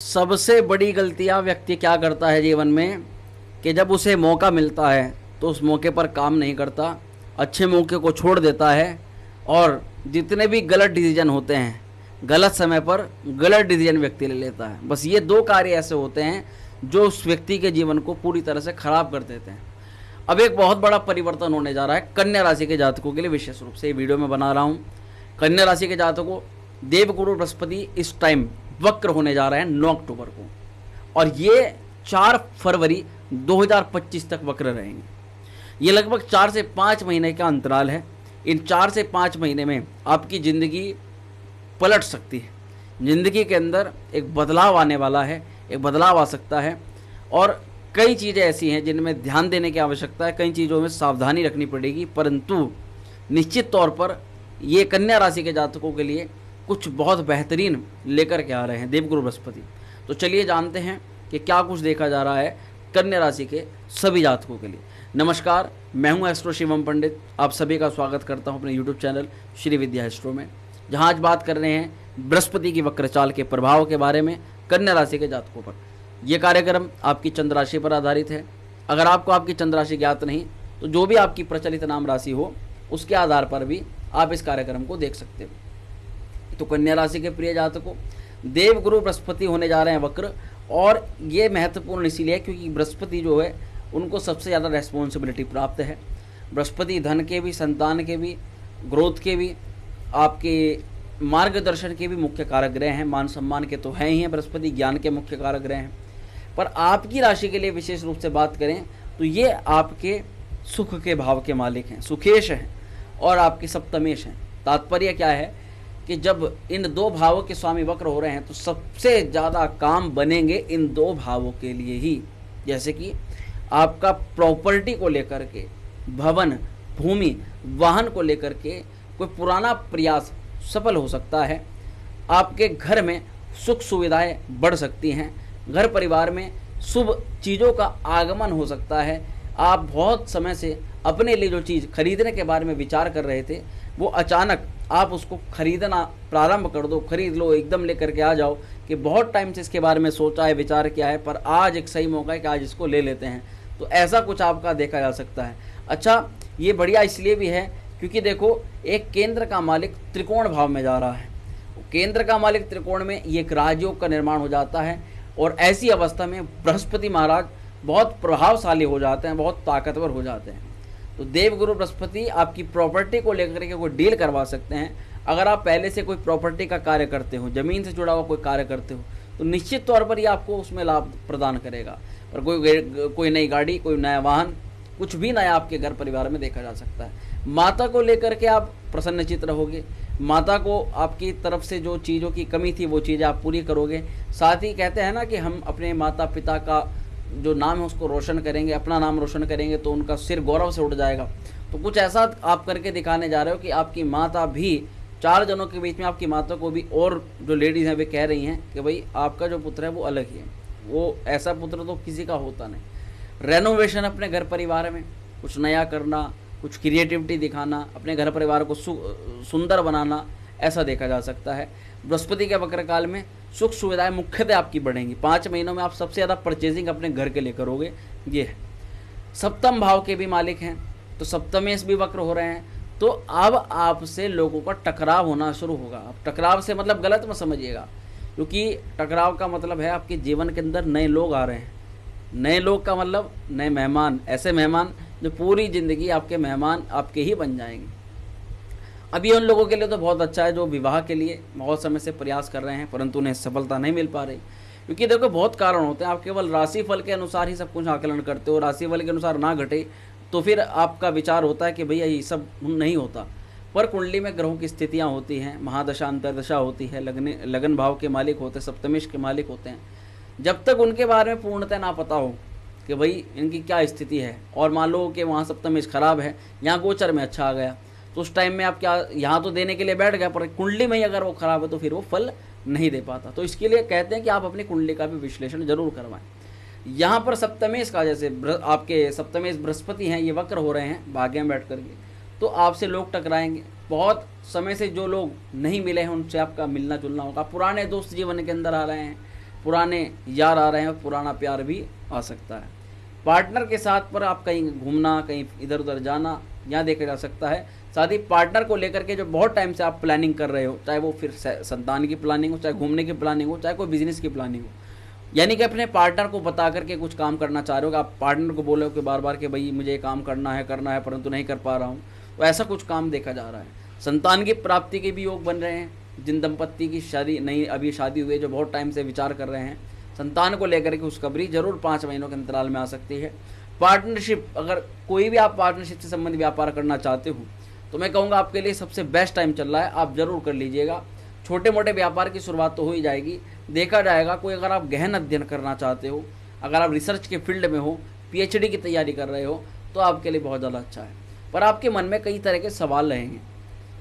सबसे बड़ी गलतियां व्यक्ति क्या करता है जीवन में कि जब उसे मौका मिलता है तो उस मौके पर काम नहीं करता, अच्छे मौके को छोड़ देता है और जितने भी गलत डिसीजन होते हैं, गलत समय पर गलत डिसीजन व्यक्ति ले लेता है। बस ये दो कार्य ऐसे होते हैं जो उस व्यक्ति के जीवन को पूरी तरह से खराब कर देते हैं। अब एक बहुत बड़ा परिवर्तन होने जा रहा है कन्या राशि के जातकों के लिए, विशेष रूप से ये वीडियो में बना रहा हूँ। कन्या राशि के जातकों, देवगुरु बृहस्पति इस टाइम वक्र होने जा रहे हैं 9 अक्टूबर को, और ये 4 फरवरी 2025 तक वक्र रहेंगे। ये लगभग 4 से 5 महीने का अंतराल है। इन 4 से 5 महीने में आपकी ज़िंदगी पलट सकती है। ज़िंदगी के अंदर एक बदलाव आने वाला है, एक बदलाव आ सकता है, और कई चीज़ें ऐसी हैं जिनमें ध्यान देने की आवश्यकता है, कई चीज़ों में सावधानी रखनी पड़ेगी, परंतु निश्चित तौर पर ये कन्या राशि के जातकों के लिए कुछ बहुत बेहतरीन लेकर के आ रहे हैं देवगुरु बृहस्पति। तो चलिए जानते हैं कि क्या कुछ देखा जा रहा है कन्या राशि के सभी जातकों के लिए। नमस्कार, मैं हूं एस्ट्रो शिवम पंडित। आप सभी का स्वागत करता हूं अपने यूट्यूब चैनल श्री विद्या एस्ट्रो में, जहां आज बात कर रहे हैं बृहस्पति की वक्रचाल के प्रभाव के बारे में कन्या राशि के जातकों पर। यह कार्यक्रम आपकी चंद्र राशि पर आधारित है। अगर आपको आपकी चंद्र राशि ज्ञात नहीं तो जो भी आपकी प्रचलित नाम राशि हो उसके आधार पर भी आप इस कार्यक्रम को देख सकते हो। तो कन्या राशि के प्रिय जातकों, देवगुरु बृहस्पति होने जा रहे हैं वक्र, और ये महत्वपूर्ण इसीलिए क्योंकि बृहस्पति जो है उनको सबसे ज़्यादा रेस्पॉन्सिबिलिटी प्राप्त है। बृहस्पति धन के भी, संतान के भी, ग्रोथ के भी, आपके मार्गदर्शन के भी मुख्य कारक ग्रह हैं। मान सम्मान के तो हैं ही हैं, बृहस्पति ज्ञान के मुख्य कारक ग्रह हैं। पर आपकी राशि के लिए विशेष रूप से बात करें तो ये आपके सुख के भाव के मालिक हैं, सुखेश हैं, और आपके सप्तमेश हैं। तात्पर्य क्या है कि जब इन दो भावों के स्वामी वक्र हो रहे हैं तो सबसे ज़्यादा काम बनेंगे इन दो भावों के लिए ही। जैसे कि आपका प्रॉपर्टी को लेकर के, भवन, भूमि, वाहन को लेकर के कोई पुराना प्रयास सफल हो सकता है। आपके घर में सुख सुविधाएं बढ़ सकती हैं। घर परिवार में शुभ चीज़ों का आगमन हो सकता है। आप बहुत समय से अपने लिए जो चीज़ खरीदने के बारे में विचार कर रहे थे, वो अचानक आप उसको खरीदना प्रारंभ कर दो, खरीद लो, एकदम लेकर के आ जाओ कि बहुत टाइम से इसके बारे में सोचा है, विचार किया है, पर आज एक सही मौका है कि आज इसको ले लेते हैं। तो ऐसा कुछ आपका देखा जा सकता है। अच्छा, ये बढ़िया इसलिए भी है क्योंकि देखो, एक केंद्र का मालिक त्रिकोण भाव में जा रहा है। केंद्र का मालिक त्रिकोण में ये एक राजयोग का निर्माण हो जाता है, और ऐसी अवस्था में बृहस्पति महाराज बहुत प्रभावशाली हो जाते हैं, बहुत ताकतवर हो जाते हैं। तो देवगुरु बृहस्पति आपकी प्रॉपर्टी को लेकर के कोई डील करवा सकते हैं। अगर आप पहले से कोई प्रॉपर्टी का कार्य करते हो, ज़मीन से जुड़ा हुआ कोई कार्य करते हो, तो निश्चित तौर पर ये आपको उसमें लाभ प्रदान करेगा। पर कोई नई गाड़ी, कोई नया वाहन, कुछ भी नया आपके घर परिवार में देखा जा सकता है। माता को लेकर के आप प्रसन्नचित्त रहोगे। माता को आपकी तरफ से जो चीज़ों की कमी थी वो चीज़ें आप पूरी करोगे। साथ ही कहते हैं ना कि हम अपने माता पिता का जो नाम है उसको रोशन करेंगे, अपना नाम रोशन करेंगे तो उनका सिर गौरव से उठ जाएगा। तो कुछ ऐसा आप करके दिखाने जा रहे हो कि आपकी माता भी, 4 जनों के बीच में आपकी माता को भी, और जो लेडीज़ हैं वे कह रही हैं कि भाई आपका जो पुत्र है वो अलग ही है, वो ऐसा पुत्र तो किसी का होता नहीं। रेनोवेशन अपने घर परिवार में कुछ नया करना, कुछ क्रिएटिविटी दिखाना, अपने घर परिवार को सुंदर बनाना, ऐसा देखा जा सकता है। बृहस्पति के वक्र काल में सुख सुविधाएं मुख्यतः आपकी बढ़ेंगी। 5 महीनों में आप सबसे ज़्यादा परचेजिंग अपने घर के लिए करोगे। ये है, सप्तम भाव के भी मालिक हैं, तो सप्तमेश भी वक्र हो रहे हैं। तो अब आपसे लोगों का टकराव होना शुरू होगा। अब टकराव से मतलब गलत मत समझिएगा, क्योंकि टकराव का मतलब है आपके जीवन के अंदर नए लोग आ रहे हैं। नए लोग का मतलब नए मेहमान, ऐसे मेहमान जो पूरी ज़िंदगी आपके मेहमान आपके ही बन जाएंगे। अभी उन लोगों के लिए तो बहुत अच्छा है जो विवाह के लिए बहुत समय से प्रयास कर रहे हैं, परंतु उन्हें सफलता नहीं मिल पा रही। क्योंकि देखो, बहुत कारण होते हैं। आप केवल राशिफल के अनुसार ही सब कुछ आकलन करते हो, राशिफल के अनुसार ना घटे तो फिर आपका विचार होता है कि भैया ये सब नहीं होता। पर कुंडली में ग्रहों की स्थितियाँ होती हैं, महादशा अंतरदशा होती है, लगन भाव के मालिक होते हैं, सप्तमेश के मालिक होते हैं। जब तक उनके बारे में पूर्णतः ना पता हो कि भाई इनकी क्या स्थिति है, और मान लो कि वहाँ सप्तमेश खराब है, यहाँ गोचर में अच्छा आ गया, तो उस टाइम में आप क्या, यहाँ तो देने के लिए बैठ गया, पर कुंडली में ही अगर वो खराब है तो फिर वो फल नहीं दे पाता। तो इसके लिए कहते हैं कि आप अपनी कुंडली का भी विश्लेषण जरूर करवाएं। यहाँ पर सप्तमेश का, जैसे आपके सप्तमेश बृहस्पति हैं, ये वक्र हो रहे हैं भाग्य में बैठ करके, तो आपसे लोग टकराएंगे। बहुत समय से जो लोग नहीं मिले हैं उनसे आपका मिलना जुलना होगा। पुराने दोस्त जीवन के अंदर आ रहे हैं, पुराने यार आ रहे हैं, पुराना प्यार भी आ सकता है। पार्टनर के साथ पर आप कहीं घूमना, कहीं इधर उधर जाना, यहाँ देखा जा सकता है। साथ ही पार्टनर को लेकर के जो बहुत टाइम से आप प्लानिंग कर रहे हो, चाहे वो फिर संतान की प्लानिंग हो, चाहे घूमने की प्लानिंग हो, चाहे कोई बिजनेस की प्लानिंग हो, यानी कि अपने पार्टनर को बता करके कुछ काम करना चाह रहे हो कि आप पार्टनर को बोलो कि बार बार कि भाई मुझे ये काम करना है परंतु नहीं कर पा रहा हूँ, तो ऐसा कुछ काम देखा जा रहा है। संतान की प्राप्ति के भी योग बन रहे हैं। जिन दंपत्ति की शादी नहीं, अभी शादी हुई है, जो बहुत टाइम से विचार कर रहे हैं संतान को लेकर के, खुशखबरी जरूर 5 महीनों के अंतराल में आ सकती है। पार्टनरशिप, अगर कोई भी आप पार्टनरशिप से संबंधित व्यापार करना चाहते हो तो मैं कहूँगा आपके लिए सबसे बेस्ट टाइम चल रहा है, आप जरूर कर लीजिएगा। छोटे मोटे व्यापार की शुरुआत तो हो ही जाएगी, देखा जाएगा। कोई अगर आप गहन अध्ययन करना चाहते हो, अगर आप रिसर्च के फील्ड में हो, पीएचडी की तैयारी कर रहे हो, तो आपके लिए बहुत ज़्यादा अच्छा है। पर आपके मन में कई तरह के सवाल रहेंगे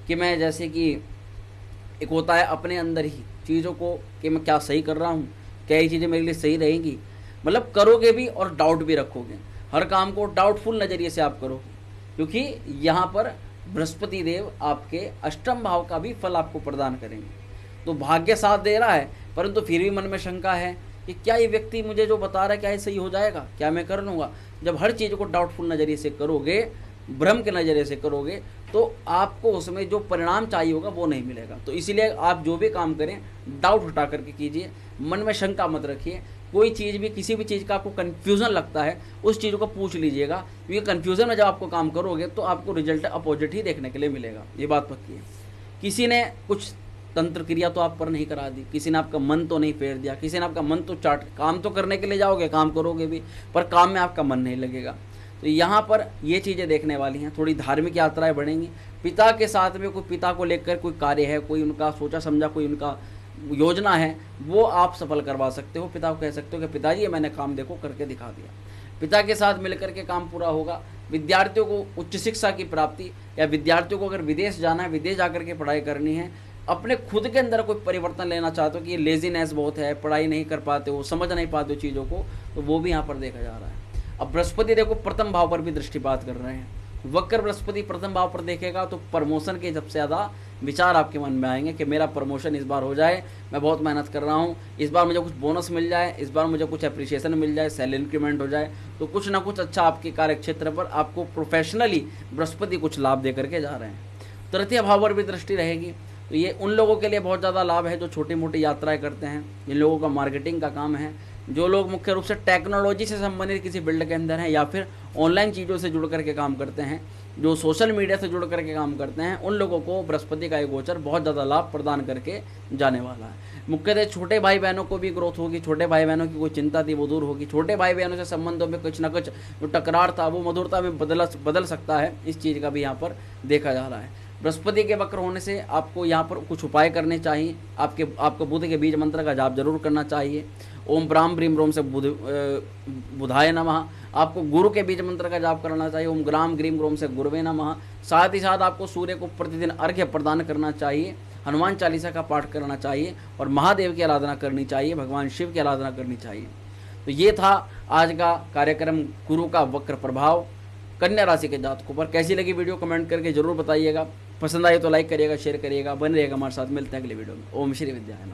कि मैं, जैसे कि एक होता है अपने अंदर ही चीज़ों को कि मैं क्या सही कर रहा हूँ, क्या ये चीज़ें मेरे लिए सही रहेंगी, मतलब करोगे भी और डाउट भी रखोगे। हर काम को डाउटफुल नज़रिए से आप करोगे, क्योंकि यहाँ पर बृहस्पति देव आपके अष्टम भाव का भी फल आपको प्रदान करेंगे। तो भाग्य साथ दे रहा है, परंतु फिर भी मन में शंका है कि क्या ये व्यक्ति मुझे जो बता रहा है क्या ये सही हो जाएगा, क्या मैं कर लूँगा। जब हर चीज़ को डाउटफुल नज़रिए से करोगे, भ्रम के नज़रिए से करोगे, तो आपको उसमें जो परिणाम चाहिए होगा वो नहीं मिलेगा। तो इसीलिए आप जो भी काम करें डाउट हटा करके कीजिए, मन में शंका मत रखिए। कोई चीज़ भी, किसी भी चीज़ का आपको कन्फ्यूज़न लगता है, उस चीज़ को पूछ लीजिएगा, क्योंकि कन्फ्यूज़न में जब आपको काम करोगे तो आपको रिजल्ट अपोजिट ही देखने के लिए मिलेगा, ये बात पक्की है। किसी ने कुछ तंत्र क्रिया तो आप पर नहीं करा दी, किसी ने आपका मन तो नहीं फेर दिया, किसी ने आपका मन तो चाट, काम तो करने के लिए जाओगे, काम करोगे भी, पर काम में आपका मन नहीं लगेगा। तो यहाँ पर ये चीज़ें देखने वाली हैं। थोड़ी धार्मिक यात्राएं बढ़ेंगी। पिता के साथ में कोई, पिता को लेकर कोई कार्य है, कोई उनका सोचा समझा कोई उनका योजना है, वो आप सफल करवा सकते हो। पिता को कह सकते हो कि पिताजी ये मैंने काम देखो करके दिखा दिया, पिता के साथ मिलकर के काम पूरा होगा। विद्यार्थियों को उच्च शिक्षा की प्राप्ति, या विद्यार्थियों को अगर विदेश जाना है, विदेश जाकर के पढ़ाई करनी है, अपने खुद के अंदर कोई परिवर्तन लेना चाहते हो कि ये लेजीनेस बहुत है, पढ़ाई नहीं कर पाते हो, समझ नहीं पाते हो चीज़ों को, तो वो भी यहाँ पर देखा जा रहा है। अब बृहस्पति देखो प्रथम भाव पर भी दृष्टिपात कर रहे हैं। वक्र बृहस्पति प्रथम भाव पर देखेगा तो प्रमोशन के सबसे ज़्यादा विचार आपके मन में आएंगे कि मेरा प्रमोशन इस बार हो जाए, मैं बहुत मेहनत कर रहा हूँ, इस बार मुझे कुछ बोनस मिल जाए, इस बार मुझे कुछ अप्रिशिएशन मिल जाए, सैलरी इंक्रीमेंट हो जाए, तो कुछ ना कुछ अच्छा आपके कार्य क्षेत्र पर आपको प्रोफेशनली बृहस्पति कुछ लाभ दे करके जा रहे हैं। तृतीय भाव पर भी दृष्टि रहेगी, तो ये उन लोगों के लिए बहुत ज़्यादा लाभ है जो छोटी मोटी यात्राएं करते हैं, जिन लोगों का मार्केटिंग का काम है, जो लोग मुख्य रूप से टेक्नोलॉजी से संबंधित किसी फील्ड के अंदर हैं, या फिर ऑनलाइन चीज़ों से जुड़ करके काम करते हैं, जो सोशल मीडिया से जुड़ करके काम करते हैं, उन लोगों को बृहस्पति का ये गोचर बहुत ज़्यादा लाभ प्रदान करके जाने वाला है। मुख्यतः छोटे भाई बहनों को भी ग्रोथ होगी, छोटे भाई बहनों की कोई चिंता थी वो दूर होगी, छोटे भाई बहनों से संबंधों में कुछ ना कुछ जो टकरार था वो मधुरता में बदल सकता है। इस चीज़ का भी यहाँ पर देखा जा रहा है। बृहस्पति के वक्र होने से आपको यहाँ पर कुछ उपाय करने चाहिए। आपको बुध के बीज मंत्र का जाप जरूर करना चाहिए। ओम ब्राह्म ब्रीम रोम से बुधाय नमः। आपको गुरु के बीज मंत्र का जाप करना चाहिए। ओम ग्राम ग्रीम ग्रोम से गुरुवे नमः। साथ ही साथ आपको सूर्य को प्रतिदिन अर्घ्य प्रदान करना चाहिए, हनुमान चालीसा का पाठ करना चाहिए और महादेव की आराधना करनी चाहिए, भगवान शिव की आराधना करनी चाहिए। तो ये था आज का कार्यक्रम, गुरु का वक्र प्रभाव कन्या राशि के जातकों पर। कैसी लगी वीडियो कमेंट करके जरूर बताइएगा। पसंद आए तो लाइक करिएगा, शेयर करिएगा, बने रहिएगा हमारे साथ। मिलते हैं अगले वीडियो में। ओम श्री विद्याय नमः।